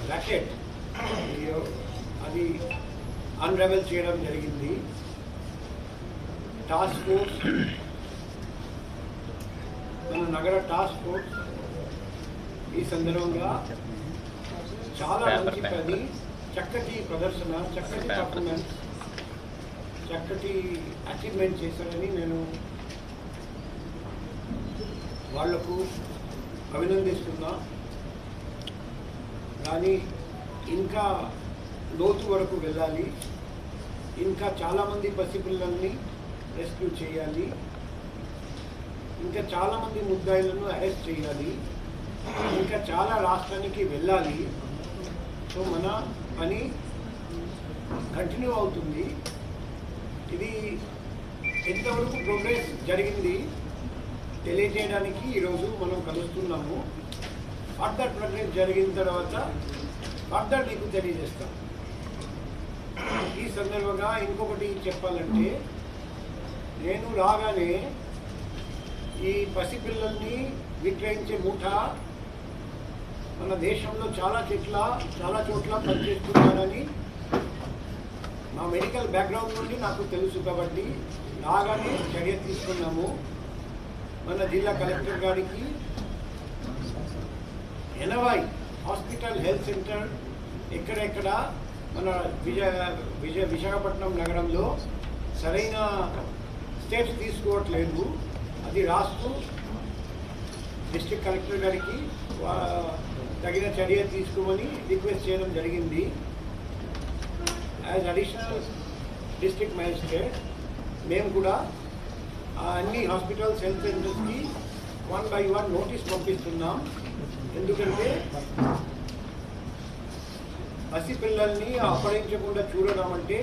Racket అది అన్రెవెల్ చేయడం జరిగింది. టాస్క్ ఫోర్స్, మన నగర టాస్క్ ఫోర్స్ ఈ సందర్భంగా చాలా మంచి పని, చక్కటి ప్రదర్శన, చక్కటి పర్ఫార్మెన్స్, చక్కటి అచీవ్మెంట్ చేశారని నేను వాళ్లకు అభినందిస్తున్నా. కానీ ఇంకా లోతు వరకు వెళ్ళాలి, ఇంకా చాలామంది పసిపిల్లల్ని రెస్క్యూ చేయాలి, ఇంకా చాలామంది ముద్దాయిలను అరెస్ట్ చేయాలి, ఇంకా చాలా రాష్ట్రానికి వెళ్ళాలి. సో మన పని కంటిన్యూ అవుతుంది. ఇది ఎంతవరకు ప్రోగ్రెస్ జరిగింది తెలియజేయడానికి ఈరోజు మనం కలుస్తున్నాము. ఫర్దర్ ప్రోగ్రెస్ జరిగిన తర్వాత ఫర్దర్ మీకు తెలియజేస్తాం. ఈ సందర్భంగా ఇంకొకటి చెప్పాలంటే, నేను రాగానే ఈ పసిపిల్లల్ని విక్రయించే ముఠ మన దేశంలో చాలా చోట్ల పనిచేస్తున్నారని నా మెడికల్ బ్యాక్గ్రౌండ్ నుండి నాకు తెలుసు. కాబట్టి రాగానే చర్య తీసుకున్నాము. మన జిల్లా కలెక్టర్ గారికి 80 హాస్పిటల్ హెల్త్ సెంటర్ ఎక్కడెక్కడ మన విశాఖపట్నం నగరంలో సరైన స్టెప్స్ తీసుకోవట్లేదు, అది రాస్తూ డిస్ట్రిక్ట్ కలెక్టర్ గారికి తగిన చర్య తీసుకోమని రిక్వెస్ట్ చేయడం జరిగింది. యాజ్ అడిషనల్ డిస్ట్రిక్ట్ మ్యాజిస్ట్రేట్ మేము కూడా అన్ని హాస్పిటల్స్ హెల్త్ సెంటర్స్కి 1 by 1 నోటీస్ పంపిస్తున్నాం. ఎందుకంటే పసిపిల్లల్ని అపహరించకుండా చూడడం అంటే